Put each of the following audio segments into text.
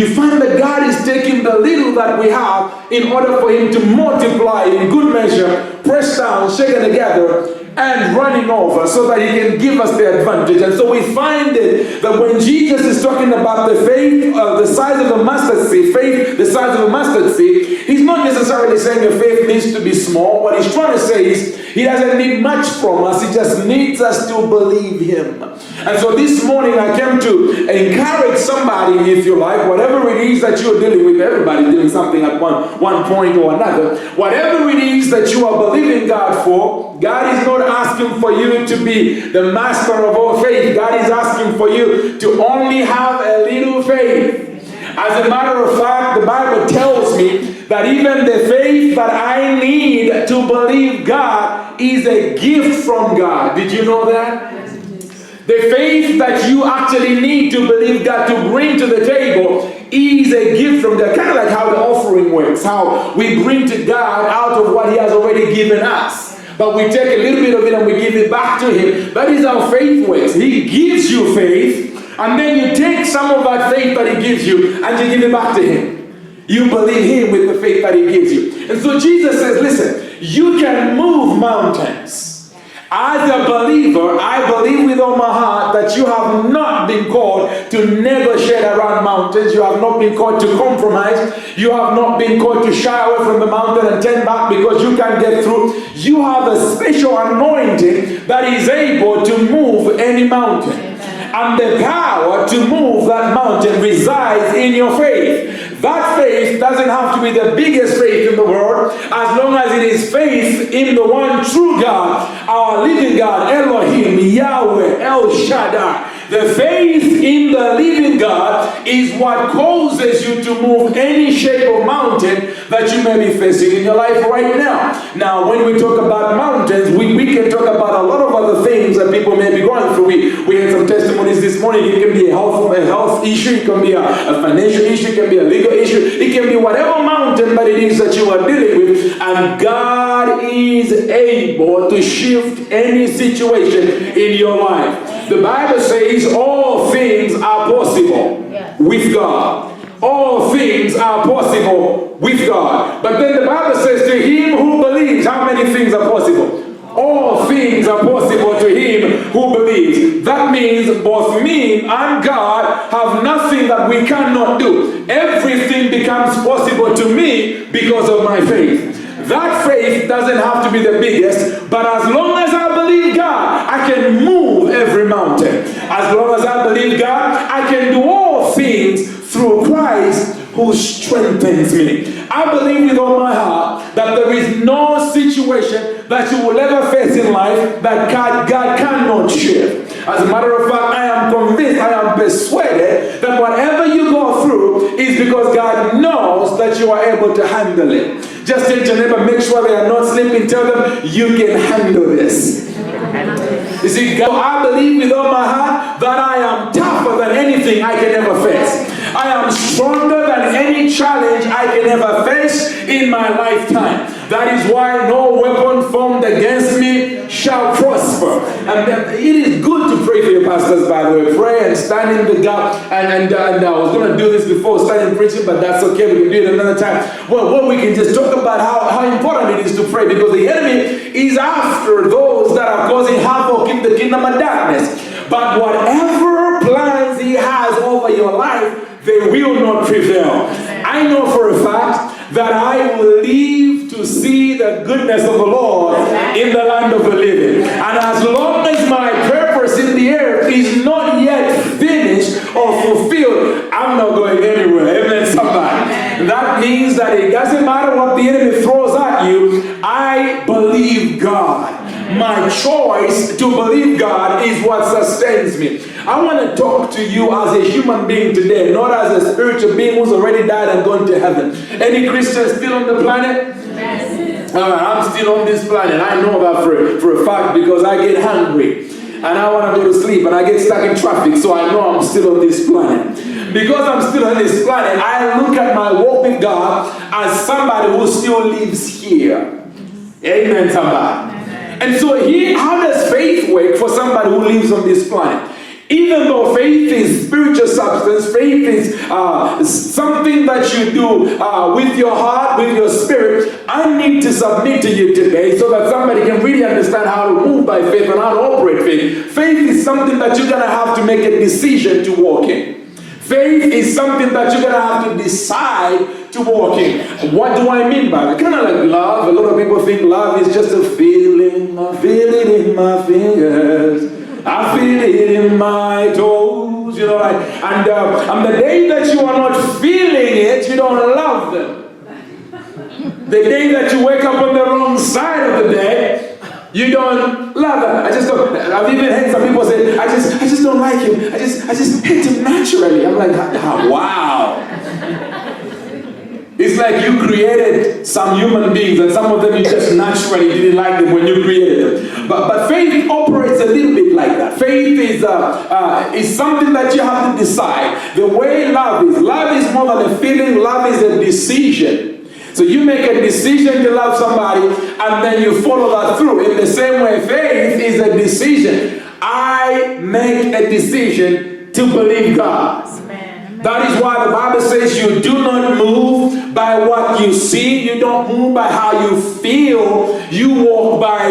You find that God is taking the little that we have in order for him to multiply in good measure, pressed down, shaken together, and running over, so that he can give us the advantage. And so we find it that when Jesus is talking about the faith, the size of a mustard seed, faith the size of a mustard seed, he's not necessarily saying your faith needs to be small. What he's trying to say is he doesn't need much from us. He just needs us to believe him. And so this morning I came to encourage somebody, if you like, whatever it is that you're dealing with. Everybody's doing something at one point or another. Whatever it is that you are believing God for, God is not asking for you to be the master of all faith. God is asking for you to only have a little faith. As a matter of fact, the Bible tells me that even the faith that I need to believe God is a gift from God. Did you know that? The faith that you actually need to believe God to bring to the table is a gift from God. Kind of like how the offering works, how we bring to God out of what he has already given us. But we take a little bit of it and we give it back to him. That is how faith works. He gives you faith, and then you take some of that faith that he gives you and you give it back to him. You believe him with the faith that he gives you. And so Jesus says, listen, you can move mountains. As a believer, I believe with all my heart that you have not been called to negotiate around mountains. You have not been called to compromise. You have not been called to shy away from the mountain and turn back because you can't get through. You have a special anointing that is able to move any mountain. And the power to move that mountain resides in your faith. That faith doesn't have to be the biggest faith in the world, as long as it is faith in the one true God, our living God, Elohim, Yahweh, El Shaddai. The faith in the living God is what causes you to move any shape of mountain that you may be facing in your life right now. Now, when we talk about mountains, we can talk about a lot of other things that people may be going through. We had some testimonies this morning. It can be a health issue, it can be a financial issue, it can be a legal issue, it can be whatever mountain that it is that you are dealing with. And God is able to shift any situation in your life. The Bible says all things are possible with God. All things are possible with God. But then the Bible says to him who believes, how many things are possible? All things are possible to him who believes. That means both me and God have nothing that we cannot do. Everything becomes possible to me because of my faith. That faith doesn't have to be the biggest, but as long as I believe God, I can move every mountain. As long as I believe God, I can do all things through Christ who strengthens me. I believe with all my heart that there is no situation that you will ever face in life that God cannot shift. As a matter of fact, I am convinced, I am persuaded that whatever you go through is because God knows that you are able to handle it. Just tell your neighbor, make sure they are not sleeping. Tell them, you can handle this. You see, God, I believe with all my heart that I am tougher than anything I can ever face. I am stronger than any challenge I can ever face in my lifetime. That is why no weapon formed against me shall prosper. And it is good to pray for your pastors, by the way. Pray and stand in the gap. And I was going to do this before starting preaching, but that's okay. We can do it another time. Well, we can just talk about how important it is to pray, because the enemy is after those that are causing havoc in the kingdom of darkness. But whatever plans he has over your life, they will not prevail. I know for a fact that I will live to see the goodness of the Lord in the land of the living. And as long as my purpose in the earth is not yet finished or fulfilled, I'm not going anywhere. Amen, somebody. That means that it doesn't matter what the enemy throws at you, I believe God. My choice to believe God is what sustains me. I want to talk to you as a human being today, not as a spiritual being who's already died and gone to heaven. Any Christians still on the planet? Yes. I'm still on this planet. I know that for a fact, because I get hungry and I want to go to sleep and I get stuck in traffic, so I know I'm still on this planet. Because I'm still on this planet, I look at my walk with God as somebody who still lives here. Amen, somebody. And so how does faith work for somebody who lives on this planet? Even though faith is spiritual substance, faith is something that you do with your heart, with your spirit, I need to submit to you today so that somebody can really understand how to move by faith and how to operate faith. Faith is something that you're going to have to make a decision to walk in. Faith is something that you're going to have to decide to walk in. What do I mean by that? Kind of like love. A lot of people think love is just a feeling. I feel it in my fingers. I feel it in my toes. You know, and the day that you are not feeling it, you don't love them. The day that you wake up on the wrong side of the day, you don't love them. I just don't. I've even heard some people say, I just don't like him. I just hate him naturally. I'm like, wow. It's like you created some human beings, and some of them you just naturally didn't like them when you created them. But faith operates a little bit like that. Faith is something that you have to decide. The way love is more than a feeling. Love is a decision. So you make a decision to love somebody, and then you follow that through. In the same way, faith is a decision. I make a decision to believe God. That is why the Bible says you do not move by what you see. You don't move by how you feel. You walk by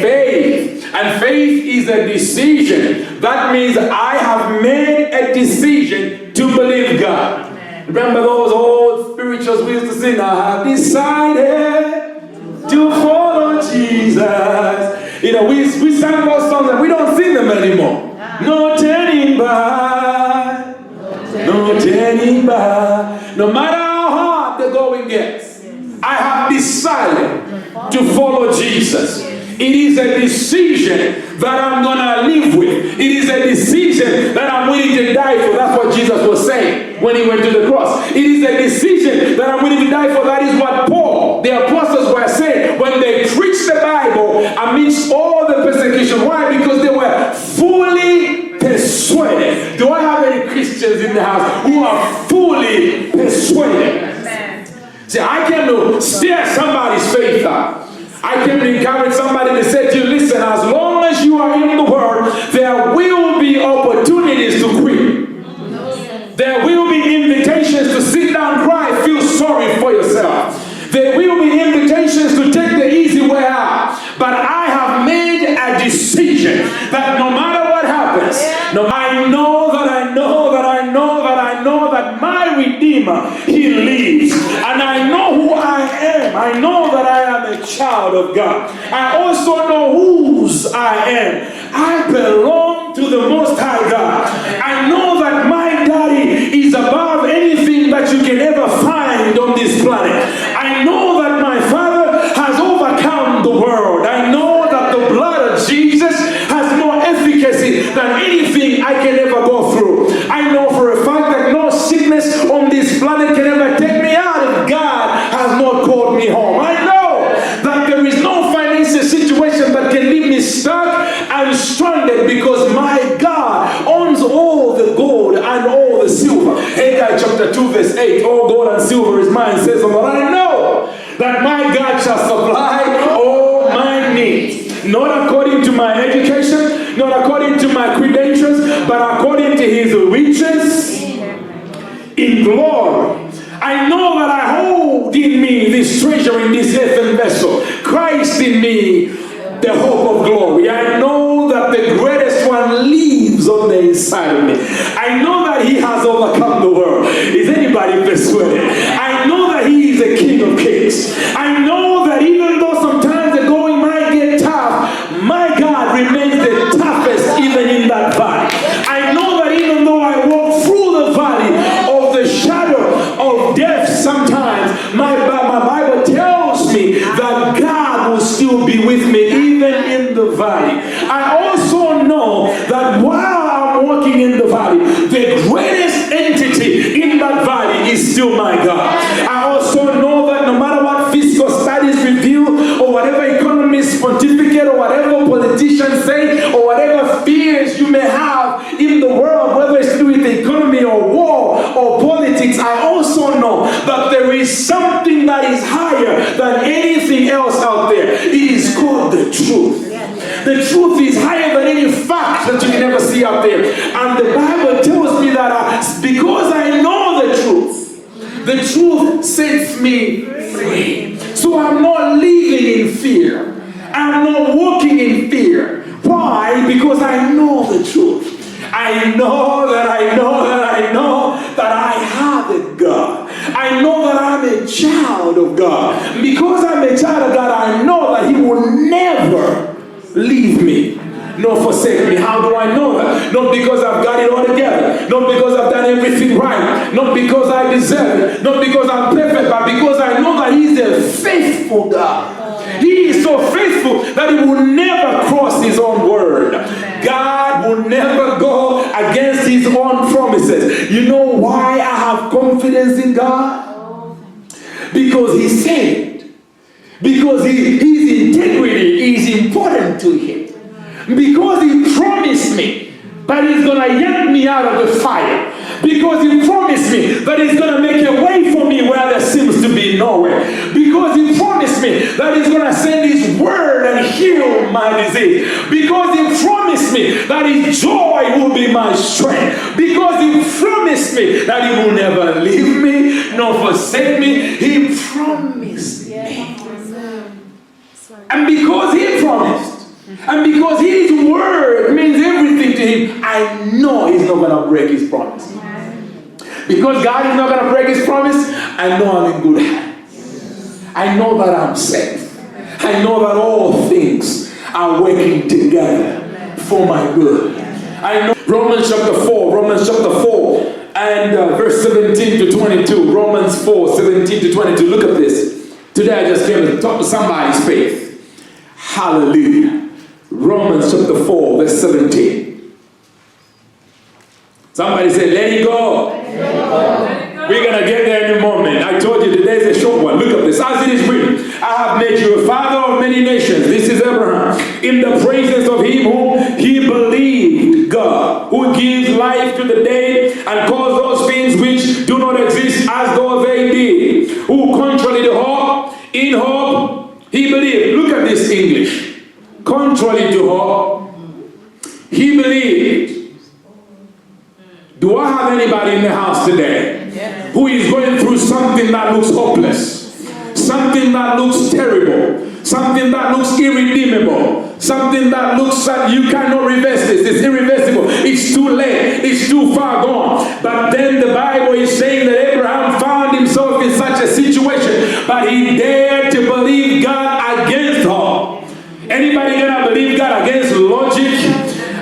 faith. And faith is a decision. That means I have made a decision to believe God. Remember those old spirituals we used to sing, I have decided to follow Jesus. You know, we sang those songs and we don't sing them anymore. No turning back. No turning back. No matter how hard the going gets, I have decided to follow Jesus. It is a decision that I'm going to live with. It is a decision that I'm willing to die for. That's what Jesus was saying when he went to the cross. It is a decision that I'm willing to die for. That is what Paul, the apostles, were saying when they preached the Bible amidst all the persecution. Why? Because they were fully persuaded. Do I have any Christians in the house who are fully persuaded? See, I came to stir somebody's faith up. I came to encourage somebody to say to you, listen, as long as you are in the Word, there will be opportunities to quit. There will be invitations to sit down, cry, feel sorry for yourself. There will be invitations to take the easy way out. But I have made a decision that no matter what happens, I know that my Redeemer, He lives. And I know who I am. I know that I am a child of God. I also know whose I am. I belong to the Most High God. I know that my daddy is above anything that you can ever find on this planet. I know that my Father has overcome the world. I know that the blood of Jesus has more efficacy than anything I can ever go through. I know for a fact that no sickness on this planet can ever take me out if God has not called me home. I know that there is no financial situation that can leave me stuck and stranded because my God owns all the gold and all the silver. Haggai chapter 2 verse 8, all gold and silver is mine, says the Lord. I know that my God shall supply all my needs. Not according to my education, not according to my credentials, but according to His riches in glory. I know that I hold in me this treasure in this earthen vessel, Christ in me, the hope of glory. I know that the greatest one lives on the inside of me. I know that He has overcome the world. Is anybody persuaded? I know that He is the King of Kings. I know that even though sometimes the going might get tough, my God remains the toughest even in that valley. I know that even though I walk through the valley of the shadow of death sometimes, my Bible tells me that God will still be with me even in the valley. I also know that while I'm walking in the valley, the greatest entity in that valley is still my God. I also know that no matter what fiscal studies reveal, or whatever economists pontificate, or whatever politicians say, or whatever fears you may have in the world, whether it's to do with the economy or war or politics, I also know that there is something that is higher than anything else out there. It is called the truth. The truth is higher than any fact that you can ever see see out there. And the Bible tells me that because I know the truth sets me free. So I'm not living in fear. I'm not walking in fear. Why? Because I know the truth. I know that I have a God. I know that I'm a child of God. Because I'm a child of God, I know that He will never leave me nor forsake me. How do I know that? Not because I've got it all together. Not because I've done everything right. Not because I deserve it. Not because I'm perfect. But because I know that He's a faithful God. He is so faithful that He will never cross His own word. God will never go against His own promises. You know why I have confidence in God? Because He said. Because His integrity is important to Him. Because He promised me that He's going to yank me out of the fire. Because He promised me that He's going to make a way for me where there seems to be nowhere. Because He promised me that He's going to send His word and heal my disease. Because He promised me that His joy will be my strength. Because He promised me that He will never leave me nor forsake me. He promised me. And because He promised, and because His word means everything to Him, I know He's not going to break His promise. Because God is not going to break His promise, I know I'm in good hands. I know that I'm safe. I know that all things are working together for my good. I know Romans chapter 4 and verse 17 to 22. Romans 4, 17 to 22. Look at this. Today I just came to talk to somebody's faith. Hallelujah. Romans chapter 4, verse 17. Somebody say, let it go. We're going to get there in a moment. I told you today's a short one. Look at this. As it is written, I have made you a father of many nations. This is Abraham. In the praises of Him whom he believed, God, who gives life to the dead and calls those things which do not exist as though they did. Who contrary to hope, in hope, he believed. Look at this English. Contrary to hope, he believed. Do I have anybody in the house today who is going through something that looks hopeless? Something that looks terrible? Something that looks irredeemable? Something that looks like you cannot reverse this. It's irreversible. It's too late. It's too far gone. But then the Bible is saying that Abraham found himself in such a situation, but he dared to believe God against hope. Anybody gonna believe God against logic?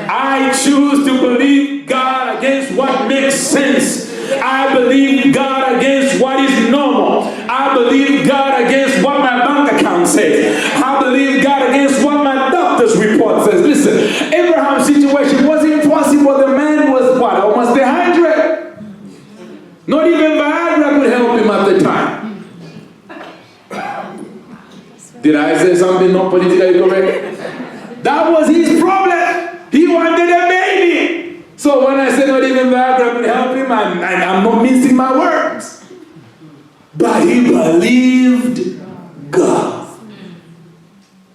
I choose to believe God against what makes sense. I believe God against what is normal. I believe God against what my bank account says. I believe God against what my doctor's report says. Listen, Abraham's situation was impossible. The man was what? Almost 100. Not even Viagra could help him at the time. Did I say something not politically correct? That was his problem. He wanted a baby. So when I said not even Viagra could help him, I'm not mincing my words. But he believed God.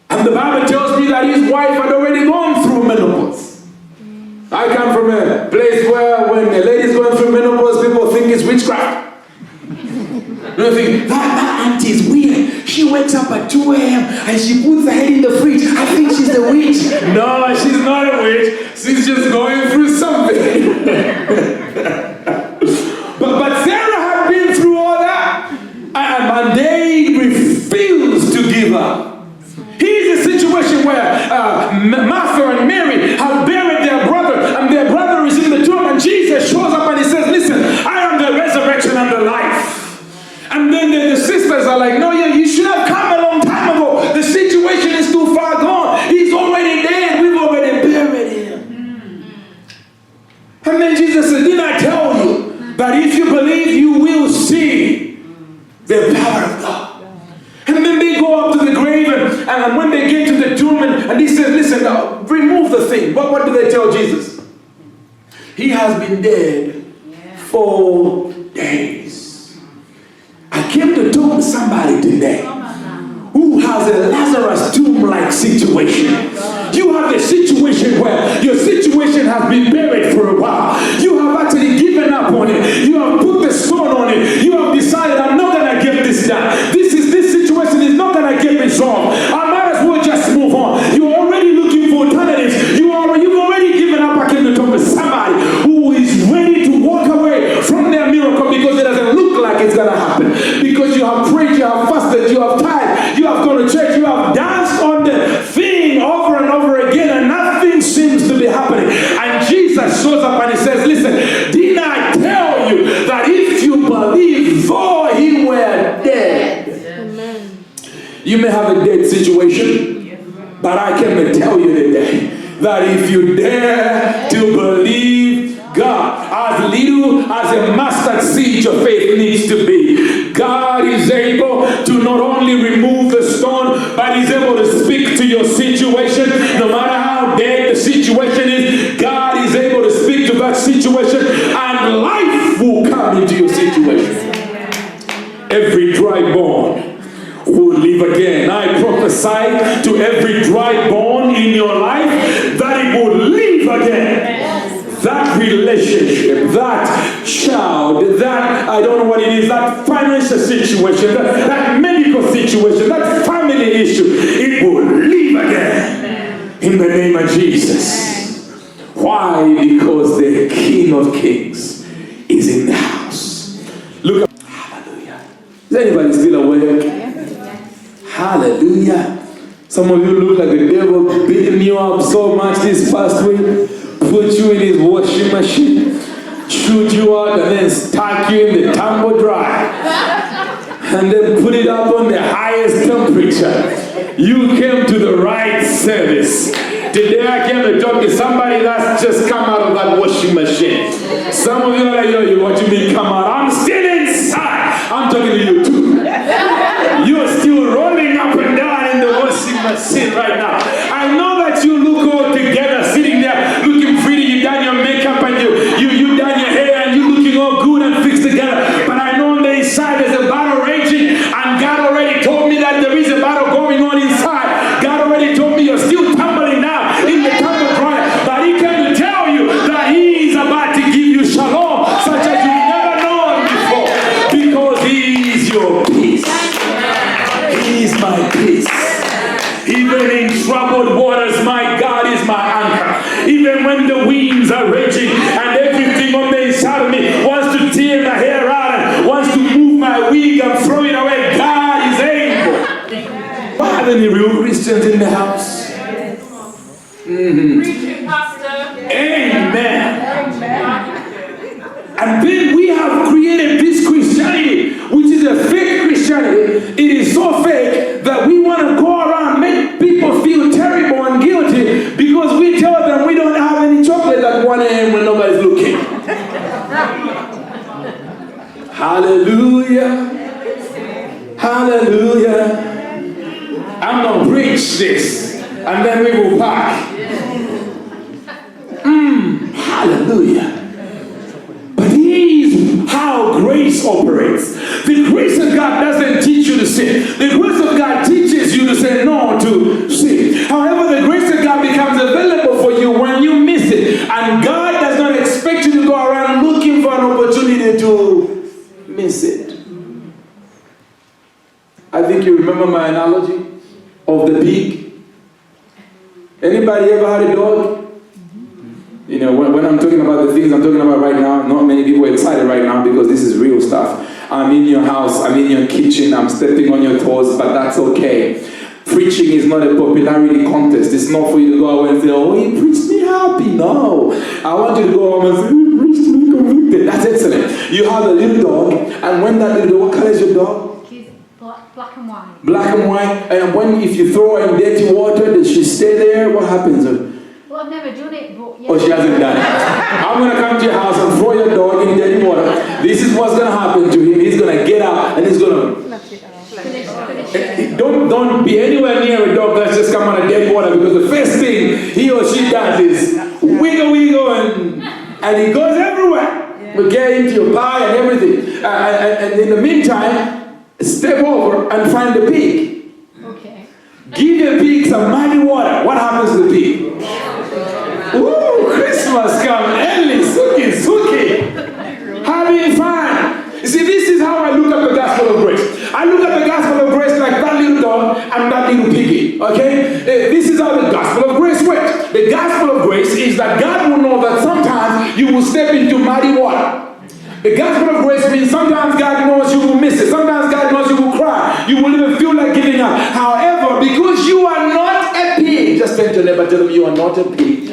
And the Bible tells me that his wife had already gone through menopause. I come from a place where when a lady's going through menopause, people think it's witchcraft. They think, that auntie is weird. She wakes up at 2 a.m. and she puts her head in the fridge. I think she's a witch. No, she's not a witch. She's just going through something. but Sarah had been through all that. And they refused to give up. Here's a situation where Martha and Mary have buried their brother, and their brother is in the tomb, and Jesus shows up and He says, listen, I am the resurrection and the life. And then the sisters are like, no, you should have come a long time ago. The situation is too far gone. He's already dead. We've already buried him. And then Jesus said, didn't I tell you that if you believe, you will see the power of God? And then they go up to the grave, and when they get to the tomb, and He says, listen, now, remove the thing. But what do they tell Jesus? He has been dead 4 days. I came to talk to somebody today who has a Lazarus tomb-like situation. You have a situation situation where your situation has been buried for a while. You have actually given up on it. You have put the stone on it. You have decided, I'm not going to get this done. This situation is not going to get resolved. I might as well just move on. You're already looking for alternatives. You've already given up. I came to talk to somebody who is ready to walk away from their miracle because it doesn't look like it's going to happen. Because you have prayed, you have fasted, you have tithed, you have gone to church, you have danced on the thing over and over again, and nothing seems to be happening. And Jesus shows up and he says, listen, didn't I tell you that if you believe, though he were dead? Amen. You may have a dead situation, but I came to tell you today that if you dare to believe God, as little as a mustard seed your faith needs to be, God is able to not only remove the stone, but he's able to speak to your situation. No matter how dead the situation is, God is able to speak to that situation, and life will come into your situation. Every dry bone will live again. I prophesy to every dry bone in your life that it will live again. That relationship, that child, that, I don't know what it is, that financial situation, that medical situation, that family issue, it will live again in the name of Jesus. Why? Because the King of Kings is in the house. Look up. Hallelujah. Is anybody still awake? Hallelujah. Some of you look like the devil beating you up so much this past week. Put you in his washing machine, shoot you out, and then stack you in the tumble dry, and then put it up on the highest temperature. You came to the right service. Today I came to talk to somebody that's just come out of that washing machine. Some of you are like, yo, what you mean come out? I'm still inside. I'm talking to you too. You're still rolling up and down in the washing machine right now. I know that you look all together, sitting there looking pretty. You done your makeup and you done your hair and you looking all good and fixed together. But I know on the inside there's a battle raging, and God already told me that there is a battle going on inside. God already told me you're still tumbling now in the tumble dryer, but he came to tell you that he is about to give you shalom such as you've never known before, because he is your peace. He is my peace. Even in troubled waters, my God is my anchor. Even when the winds are raging and everything on the inside of me wants to tear my hair out and wants to move my wig and throw it away, God is able. Are there any real Christians in the house? Preaching, Pastor. Amen. And then we have created this Christianity, which is a fake Christianity. It is so fake that we want to go around, make people feel terrible and guilty because we tell them we don't have any chocolate at 1 a.m. when nobody's looking. Hallelujah. Hallelujah. I'm going to preach this, and then we will back. Hallelujah. But here's how grace operates. The grace of God doesn't teach you to sin. The grace of God teaches you to say no to sin. However, the grace of God becomes available for you when you miss it. And God does not expect you to go around looking for an opportunity to miss it. I think you remember my analogy of the pig. Anybody ever had a dog? You know, when I'm talking about the things I'm talking about right now, not many people are excited right now because this is real stuff. I'm in your house, I'm in your kitchen, I'm stepping on your toes, but that's okay. Preaching is not a popularity contest. It's not for you to go away and say, oh, he preached me happy. No. I want you to go home and say, he preached me convicted. That's excellent. You have a little dog, and when that little dog, what color is your dog? She's black and white. Black and white. And when, if you throw her in dirty water, does she stay there? What happens? Well, I've never done it, but yeah. Oh, she hasn't done it. I'm going to come to your house and throw your dog in dirty water. This is what's going to happen to him. He's going to get out and he's going to... Don't be anywhere near a dog that's just come out of dirty water, because the first thing he or she does is wiggle and he goes everywhere. But get into your pie and everything. And in the meantime, step over and find the pig. Okay. Give the pig some muddy water. What happens to the pig? Christmas come early, suki, having fun. You see, this is how I look at the gospel of grace. I look at the gospel of grace like that little dog and that little piggy, okay? This is how the gospel of grace works. The gospel of grace is that God will know that sometimes you will step into muddy water. The gospel of grace means sometimes God knows you will miss it. Sometimes God knows you will cry. You will even feel like giving up. However, because you are not a pig, just turn to your neighbor, tell them you are not a pig.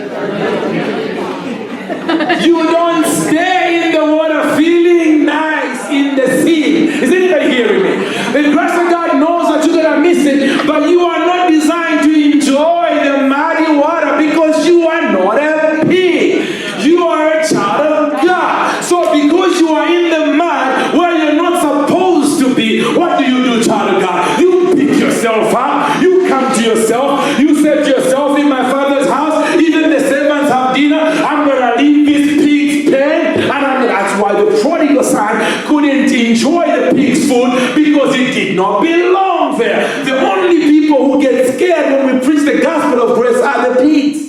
You don't stay in the water feeling nice in the sea. Is anybody hearing me? The grace of God knows that you're going to miss it, but you are not designed to enjoy the muddy water because you are not a pig. You are a child of God. So because you are in the mud where you're not supposed to be, what do, child of God? You pick yourself up. You come to yourself. You say to yourself, in my Father's house, even the servants have dinner. I'm going to leave this pig's pen. And that's why the prodigal son couldn't enjoy the pig's food because it did not belong there. The only people who get scared when we preach the gospel of grace are the pigs.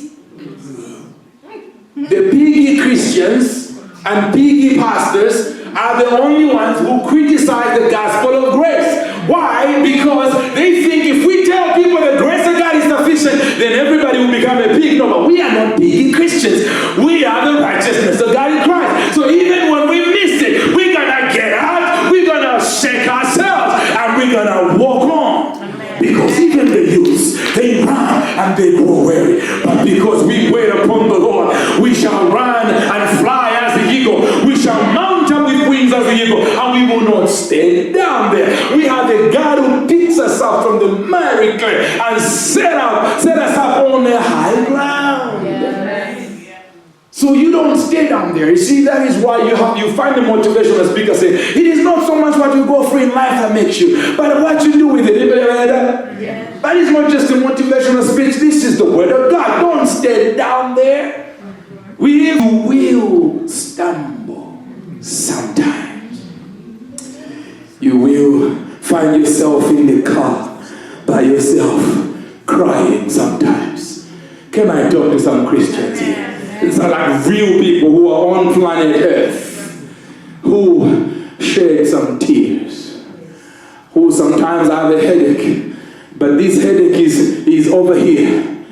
The piggy Christians and piggy pastors are the only ones who criticize the gospel of grace. Why? Because they think if we tell people the grace of God is sufficient, then everybody will become a pig. No, but we are not piggy Christians. We are the righteousness of God in Christ. So even when we miss it, we're going to get out, we're going to shake ourselves, and we're going to walk on. Because even the youths, they run and they grow weary. But because we wait upon the Lord, we shall run and fly as the eagle. We shall mount up with wings as the eagle. And we will not stay down there. We have a God who picks us up from the miry clay and set us up on a high ground. So you don't stay down there. You see, that is why you find the motivational speaker say, it is not so much what you go through in life that makes you, but what you do with it. Anybody ever heard that? Yeah. That is not just a motivational speech. This is the word of God. Don't stay down there. We will stumble sometimes. You will find yourself in the car by yourself crying sometimes. Can I talk to some Christians here? It's like real people who are on planet Earth, who shed some tears, who sometimes have a headache, but this headache is over here,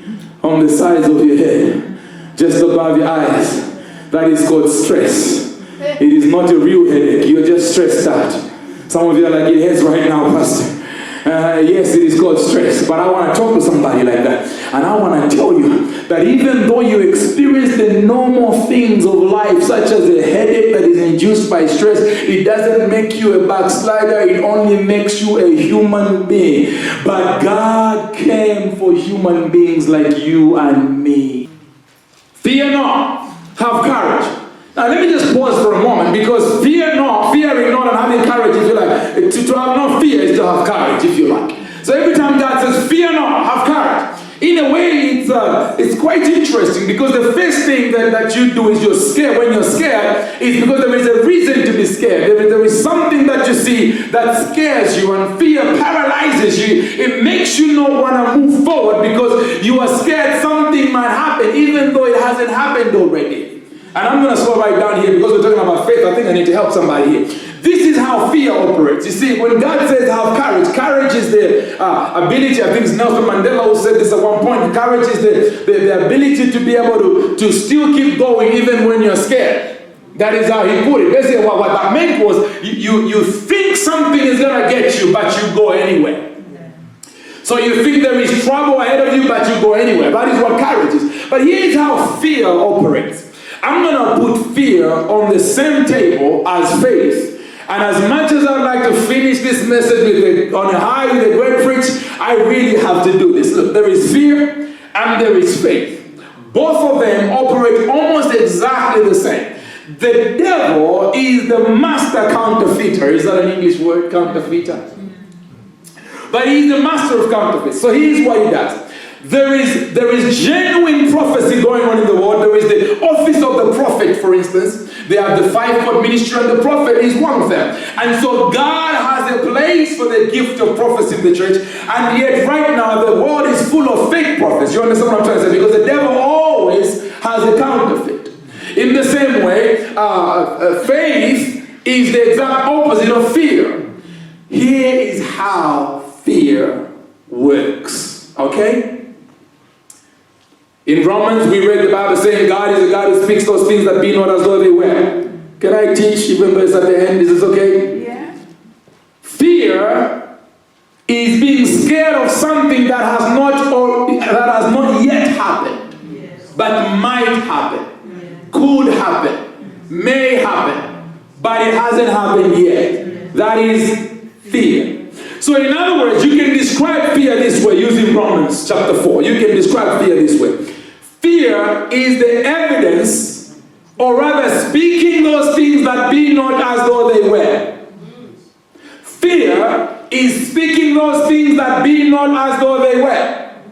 on the sides of your head, just above your eyes. That is called stress. It is not a real headache. You're just stressed out. Some of you are like, yes, right now, Pastor. Yes, it is called stress, but I want to talk to somebody like that. And I want to tell you that even though you experience the normal things of life, such as a headache that is induced by stress, it doesn't make you a backslider. It only makes you a human being. But God came for human beings like you and me. Fear not, have courage. Now let me just pause for a moment, because fearing not and having courage, if you like, to have no fear is to have courage, if you like. So every time God says, fear not, have courage, in a way it's quite interesting, because the first thing that you do is you're scared. When you're scared, it's because there is a reason to be scared. There is something that you see that scares you, and fear paralyzes you. It makes you not want to move forward because you are scared something might happen, even though it hasn't happened already. And I'm going to slow right down here because we're talking about faith. I think I need to help somebody here. This is how fear operates. You see, when God says have courage is the ability, I think it's Nelson Mandela who said this at one point, courage is the ability to be able to still keep going even when you're scared. That is how he put it. Basically what that meant was you think something is going to get you, but you go anyway. So you think there is trouble ahead of you, but you go anywhere. That is what courage is. But here's how fear operates. I'm going to put fear on the same table as faith. And as much as I'd like to finish this message on a high with a great preach, I really have to do this. Look, there is fear and there is faith. Both of them operate almost exactly the same. The devil is the master counterfeiter. Is that an English word, counterfeiter? But he's the master of counterfeits. So here's what he does. There is genuine prophecy going on in the world. There is the office of the prophet, for instance. They have the fivefold ministry, and the prophet is one of them. And so God has a place for the gift of prophecy in the church. And yet right now the world is full of fake prophets. You understand what I'm trying to say? Because the devil always has a counterfeit. In the same way, faith is the exact opposite of fear. Here is how fear works. Okay? In Romans, we read the Bible saying God is a God who speaks those things that be not as though they were. Can I teach even though it's at the end? Is this okay? Yeah. Fear is being scared of something that has not yet happened, but might happen, could happen, may happen, but it hasn't happened yet. That is fear. So in other words, you can describe fear this way using Romans chapter 4. You can describe fear this way. Fear is the evidence, or rather speaking those things that be not as though they were. Fear is speaking those things that be not as though they were.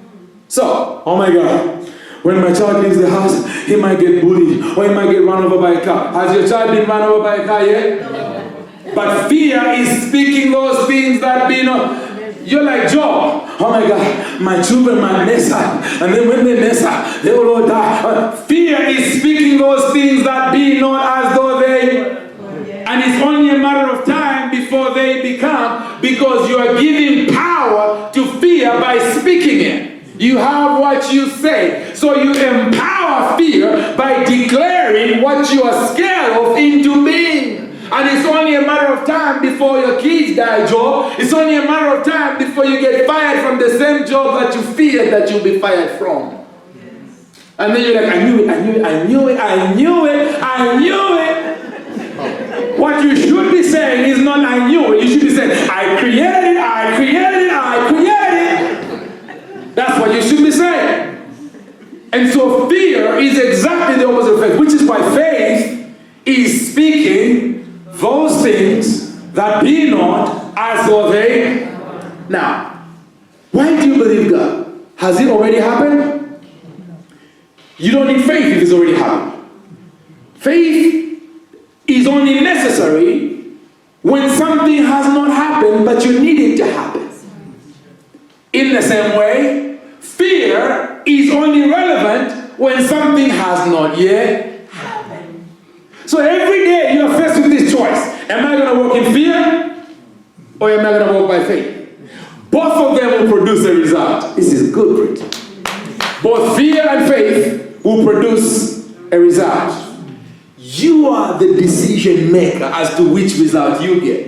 So, oh my God, when my child leaves the house, he might get bullied or he might get run over by a car. Has your child been run over by a car yet? No. But fear is speaking those things that be not. You're like Job. Oh my God, my children might mess up. And then when they mess up, they will all die. Fear is speaking those things that be not as though they. And it's only a matter of time before they become, because you are giving power to fear by speaking it. You have what you say. So you empower fear by declaring what you are scared of into being. And it's only a matter of time before your kids die, Job. It's only a matter of time before you get fired from the same job that you feared that you'll be fired from. And then you're like, I knew it, I knew it, I knew it, I knew it, I knew it. What you should be saying is not I knew it. You should be saying, I created it, I created it, I created it. That's what you should be saying. And so fear is exactly the opposite of faith, which is why faith is speaking those things that be not as though they. Now, why do you believe God? Has it already happened? You don't need faith if it's already happened. Faith is only necessary when something has not happened, but you need it to happen. In the same way, fear is only relevant when something has not yet happened. So every day you are faced with this choice. Am I going to walk in fear or am I going to walk by faith? Both of them will produce a result. This is good, Brit. Both fear and faith will produce a result. You are the decision maker as to which result you get.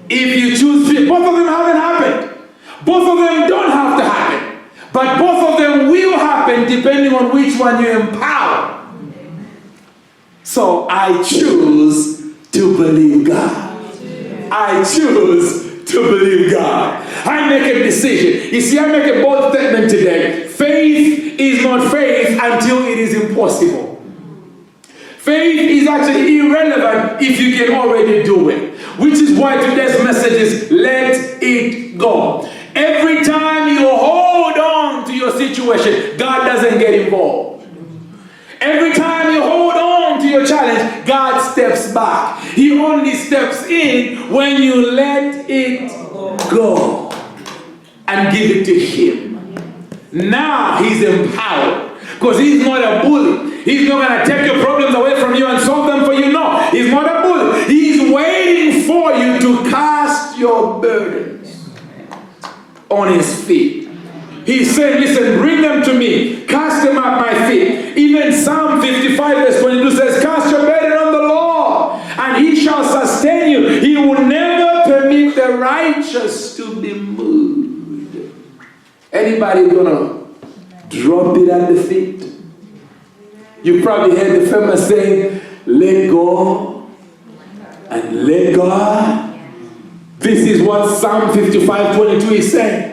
If you choose fear, both of them haven't happened. Both of them don't have to happen. But both of them will happen depending on which one you empower. So I choose to believe God. I choose to believe God. I make a decision. You see, I make a bold statement today. Faith is not faith until it is impossible. Faith is actually irrelevant if you can already do it. Which is why today's message is let it go. Every time you hold on to your situation, God doesn't get involved. Every time you hold on to your challenge, God steps back. He only steps in when you let it go and give it to Him. Now He's empowered. Because He's not a bully. He's not going to take your problems away from you and solve them for you. No, He's not a bully. He's waiting for you to cast your burdens on His feet. He's saying, listen, bring them to me. Cast them at my feet. Even Psalm 55 verse 22 says, cast your burden on the Lord, and He shall sustain you. He will never permit the righteous to be moved. Anybody gonna drop it at the feet? You probably heard the famous saying, let go and let God. This is what Psalm 55:22 is saying.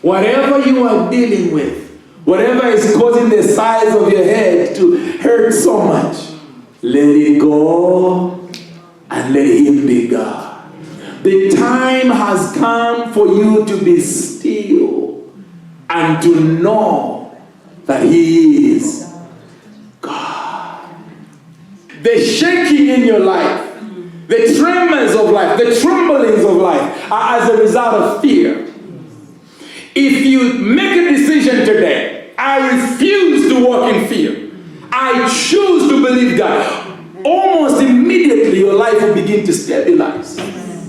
Whatever you are dealing with, whatever is causing the size of your head to hurt so much, let it go and let Him be God. The time has come for you to be still and to know that He is God. The shaking in your life, the tremors of life, the tremblings of life are as a result of fear. If you make a decision today, I refuse to walk in fear. I choose to believe God, almost immediately your life will begin to stabilize.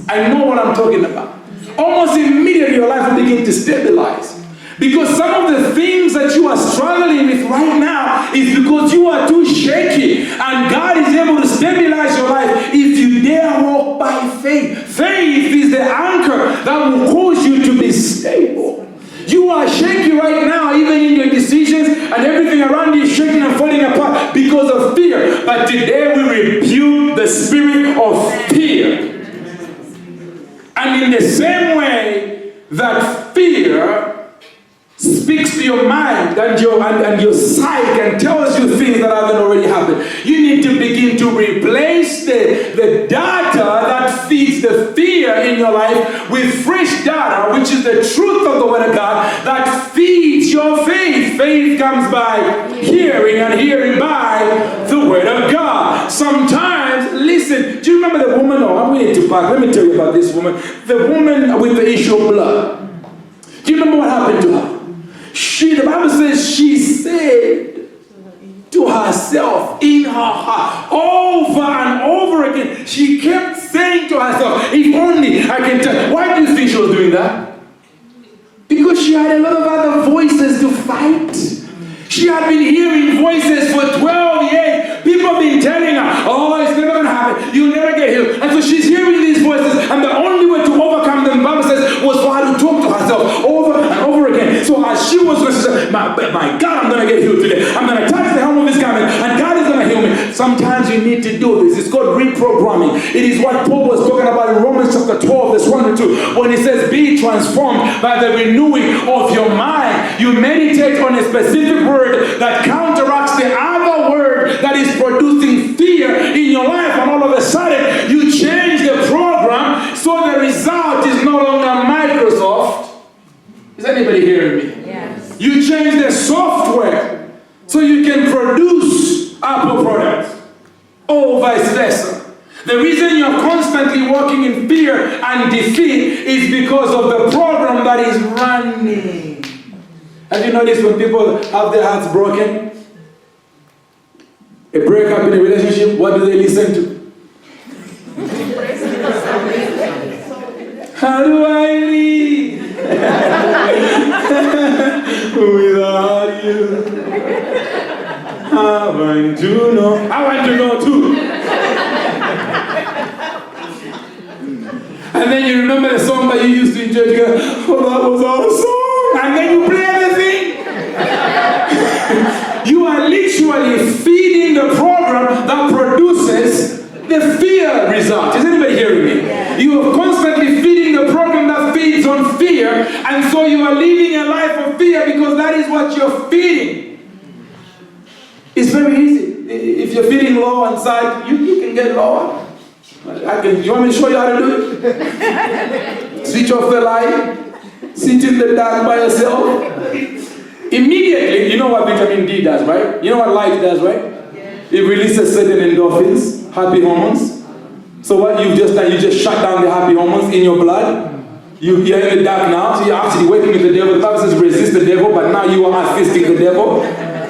I know what I'm talking about. Almost immediately your life will begin to stabilize. Because some of the things that you are struggling with right now is because you are too shaky. And God is able to stabilize your life if you dare walk by faith. Faith is the anchor that will cause you to be stable. You are shaky right now, even in your decisions, and everything around you is shaking and falling apart because of fear. But today we rebuke the spirit of fear. And in the same way that fear speaks to your mind and your psyche and tells you things that haven't already happened, you need to begin to replace the data that feeds the fear in your life with fresh data, which is the truth of the Word of God that feeds your faith. Faith comes by hearing, and hearing by the Word of God. Sometimes, listen, do you remember the woman? Oh, I'm going to back. Let me tell you about this woman. The woman with the issue of blood. Do you remember what happened to her? The Bible says she said to herself in her heart, over and over again, she kept saying to herself, if only I can tell. Why do you think she was doing that? Because she had a lot of other voices to fight. She had been hearing voices for 12 years. People have been telling her, oh, it's never going to happen. You'll never get healed. And so she's hearing these voices, and the only way to overcome them, the Bible says, was for her to talk to herself over and over again. So as she was going to say, my God, I'm going to get healed today. I'm going to touch the hem of his garment, and God is going to heal me. Sometimes you need to do this. It's called reprogramming. It is what Paul was talking about in Romans chapter 12, verse 1 and 2, when he says, be transformed by the renewing of your mind. You meditate on a specific word that counteracts the other word that is producing fear in your life, and all of a sudden you change the program so the result is no longer Microsoft. Is anybody hearing me? Yes. You change the software so you can produce Apple products, or vice versa. The reason you're constantly walking in fear and defeat is because of the program that is running. Have you noticed when people have their hearts broken? A breakup in a relationship, what do they listen to? How do I live without you? I want to know. I want to know too. And then you remember the song that you used to enjoy. You go, oh, that was our song. And then you play the thing. You are literally feeding the program that produces the fear result. Is anybody hearing me? Yeah. You are constantly feeding the program that feeds on fear, and so you are living a life of fear because that is what you're feeding. It's very easy. If you're feeling low inside, you can get lower. You want me to show you how to do it? Switch off the light. Sit in the dark by yourself. Immediately, you know what vitamin D does, right? You know what light does, right? It releases certain endorphins, happy hormones. So what you've just done, you just shut down the happy hormones in your blood. You're in the dark now, so you're actually working with the devil. The Bible says resist the devil, but now you are assisting the devil.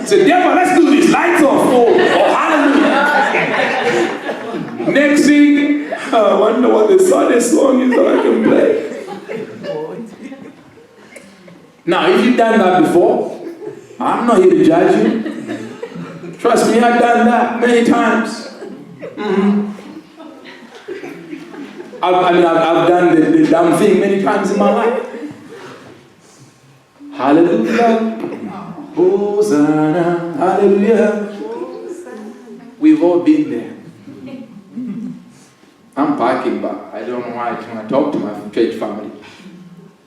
Say, devil, let's do this. Lights off. Oh, hallelujah. Next thing, I wonder what the saddest song is that I can play. Now, if you've done that before, I'm not here to judge you. Trust me, I've done that many times. I've done the damn thing many times in my life. Hallelujah. Hosanna. Hallelujah. We've all been there. I'm parking, but I don't know why I want to talk to my church family.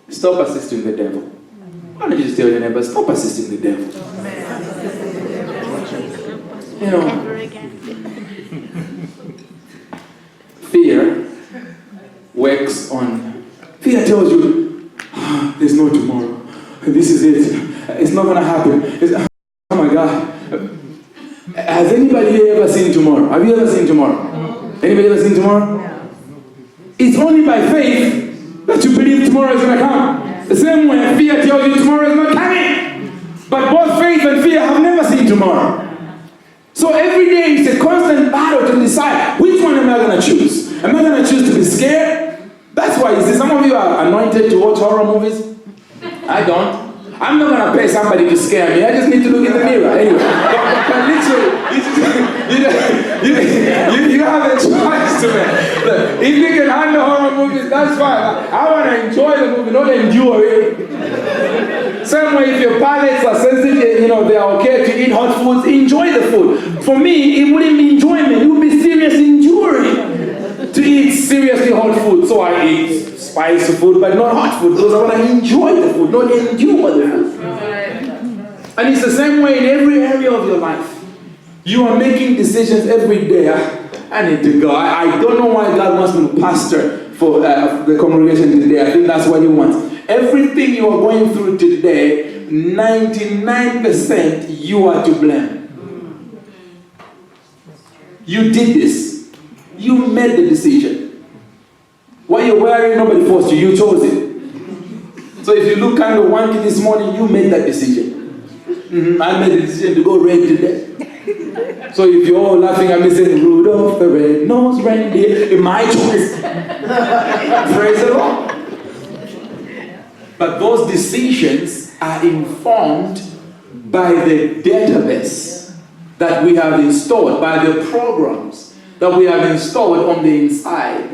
Stop assisting the devil. Why don't you just tell your neighbor, stop assisting the devil? You know, fear works on, fear tells you, there's no tomorrow. This is it. It's not going to happen. Oh my God. Has anybody here ever seen tomorrow? Have you ever seen tomorrow? Anybody ever seen tomorrow? It's only by faith that you believe tomorrow is going to come. The same way fear tells you tomorrow is not coming. But both faith and fear have never seen tomorrow. So every day it's a constant battle to decide which one am I going to choose. Am I going to choose to be scared? That's why you see some of you are anointed to watch horror movies. I don't. I'm not going to pay somebody to scare me. I just need to look in the mirror. Anyway, but literally, you have a choice to make. Look, if you can handle horror movies, that's fine. I want to enjoy the movie, not endure it. Same way, if your palates are sensitive, they are okay to eat hot foods, enjoy the food. For me, it wouldn't be enjoyment. It would be serious enduring to eat seriously hot food. So I eat spicy food, but not hot food, because I want to enjoy the food, not endure the food. And it's the same way in every area of your life. You are making decisions every day. I need to go. I don't know why God wants me to pastor for the congregation today. I think that's what He wants. Everything you are going through today, 99% you are to blame. You did this. You made the decision. What you're wearing, nobody forced you. You chose it. So if you look kind of wonky this morning, you made that decision. I made the decision to go red today. So if you're all laughing at me saying, Rudolph the red-nosed reindeer, it's my choice. Praise the Lord. But those decisions are informed by the database that we have installed, by the programs that we have installed on the inside.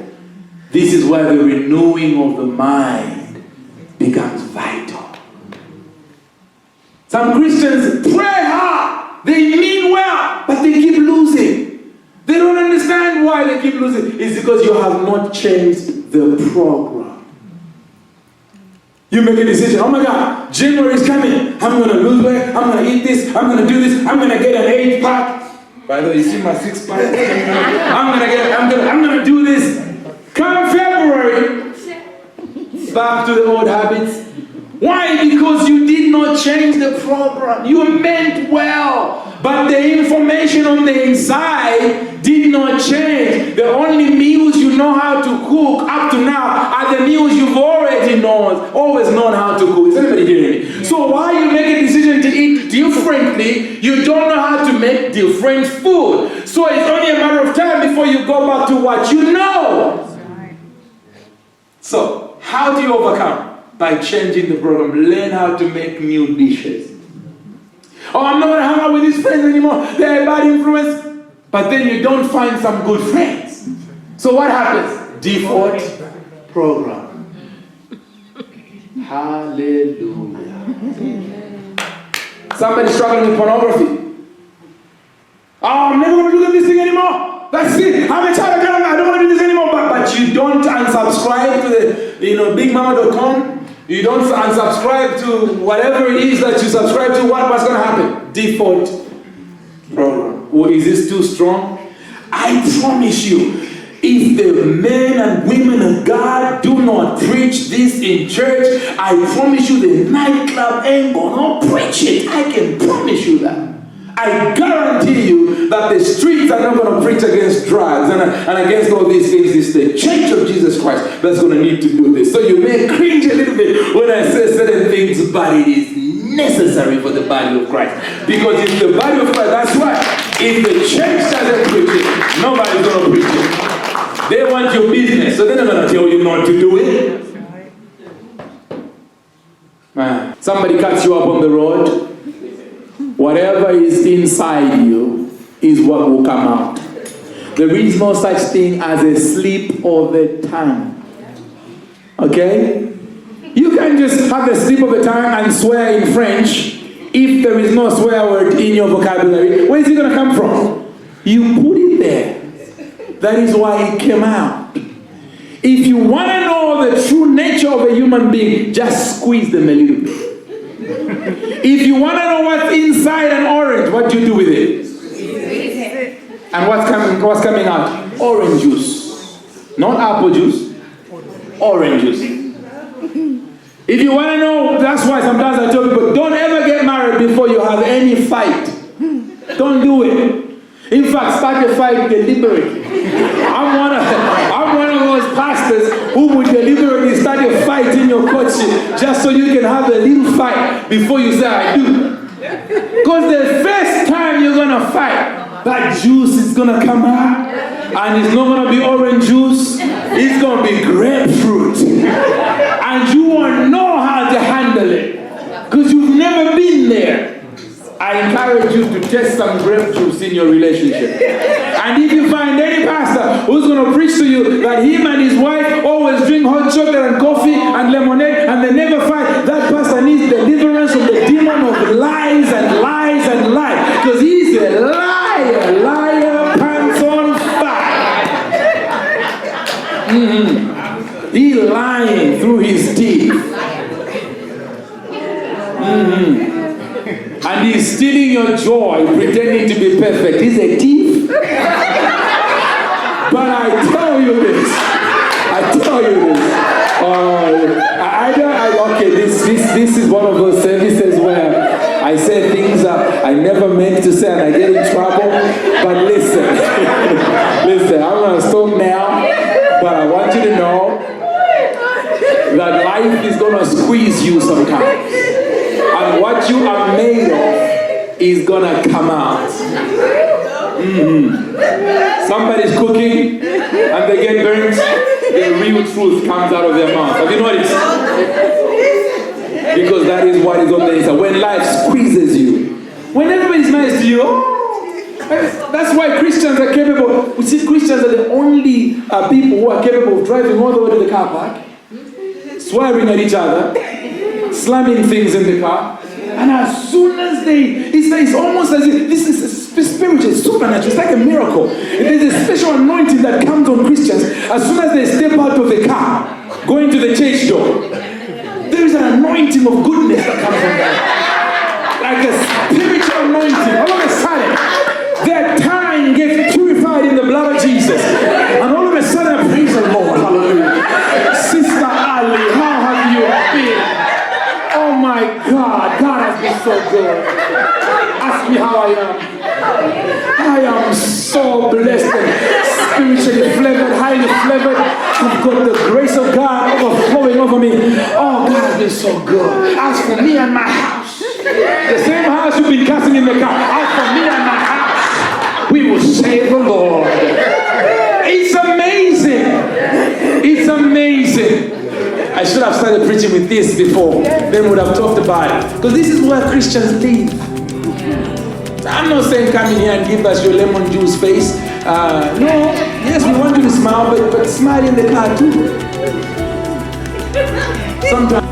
This is where the renewing of the mind becomes vital. Some Christians pray hard, they mean well, but they keep losing. They don't understand why they keep losing. It's because you have not changed the program. You make a decision, oh my God, January is coming. I'm going to lose weight, I'm going to eat this, I'm going to do this, I'm going to get an 8-pack. By the way, you see my 6-pack? I'm going to do this. Come February, back to the old habits. Why? Because you did not change the program. You meant well, but the information on the inside did not change. The only meals you know how to cook up to now are the meals you've always known how to cook. Is anybody hearing me? So why you make a decision to eat differently, you don't know how to make different food. So it's only a matter of time before you go back to what you know. So, how do you overcome? By changing the program. Learn how to make new dishes. Oh, I'm not going to hang out with these friends anymore. They're a bad influence. But then you don't find some good friends. So what happens? Default program. Hallelujah. Somebody struggling with pornography. Oh, I'm never going to look at this thing anymore. That's it. I'm a child of God. I don't want to do this anymore. But you don't unsubscribe to the bigmama.com. You don't unsubscribe to whatever it is that you subscribe to. What's going to happen? Default program. Well, is this too strong? I promise you, if the men and women of God do not preach this in church, I promise you the nightclub ain't gonna preach it. I can promise you that. I guarantee you that the streets are not going to preach against drugs and against all these things. It's the Church of Jesus Christ that's going to need to do this. So you may cringe a little bit when I say certain things, but it is necessary for the body of Christ. Because it's the body of Christ, that's why. If the church doesn't preach it, nobody's going to preach it. They want your business, so they're not going to tell you not to do it. Somebody cuts you up on the road. Whatever is inside you is what will come out. There is no such thing as a slip of the tongue. Okay? You can just have a slip of the tongue and swear in French if there is no swear word in your vocabulary. Where is it going to come from? You put it there. That is why it came out. If you want to know the true nature of a human being, just squeeze them a little bit. If you want to know what's inside an orange, what do you do with it? And what's coming out? Orange juice. Not apple juice. Orange juice. If you want to know, that's why sometimes I tell people, don't ever get married before you have any fight. Don't do it. In fact, start a fight deliberately. I'm one of those pastors who would deliberately start a fight in your courtship just so you can have a little fight before you say, I do. Because the first time you're going to fight, that juice is going to come out. And it's not going to be orange juice. It's going to be grapefruit. And you won't know how to handle it. Because you've never been there. I encourage you to test some grape juice in your relationship. And if you find any pastor who's going to preach to you that him and his wife always drink hot chocolate and coffee and lemonade and they never fight, that pastor needs deliverance from the demon of lies and lies and lies. Because he's a liar, pants on fire. He's lying through his teeth. And he's stealing your joy, pretending to be perfect. He's a thief. But I tell you this. This is one of those services where I say things that I never meant to say and I get in trouble. But listen, I'm going to stop now. But I want you to know that life is going to squeeze you sometimes. And what you are made of is gonna come out. Somebody's cooking and they get burnt, the real truth comes out of their mouth. Have you noticed? Because that is what is on the inside. When life squeezes you, when everybody's nice to you, that's why Christians are capable. We see Christians are the only people who are capable of driving all the way to the car park, swearing at each other, slamming things in the car, and as soon as it's almost as if this is spiritual, it's supernatural, it's like a miracle. There's a special anointing that comes on Christians as soon as they step out of the car, going to the church door. There is an anointing of goodness that comes on them, like a spiritual anointing. All of a sudden, their time gets purified in the blood of Jesus, and all of a sudden, praise the Lord, hallelujah. Sister Ali, how have you been? Oh my God, God has been so good. Ask me how I am. I am so blessed and spiritually flavored, highly flavored. I've got the grace of God overflowing over me. Oh, God has been so good. As for me and my house, the same house you've been casting in the car, as for me and my house, we will save the Lord. It's amazing. It's amazing. I should have started preaching with this before. Then we would have talked about it. Because this is where Christians live. I'm not saying come in here and give us your lemon juice face. No. Yes, we want you to smile, but smile in the car too. Sometimes.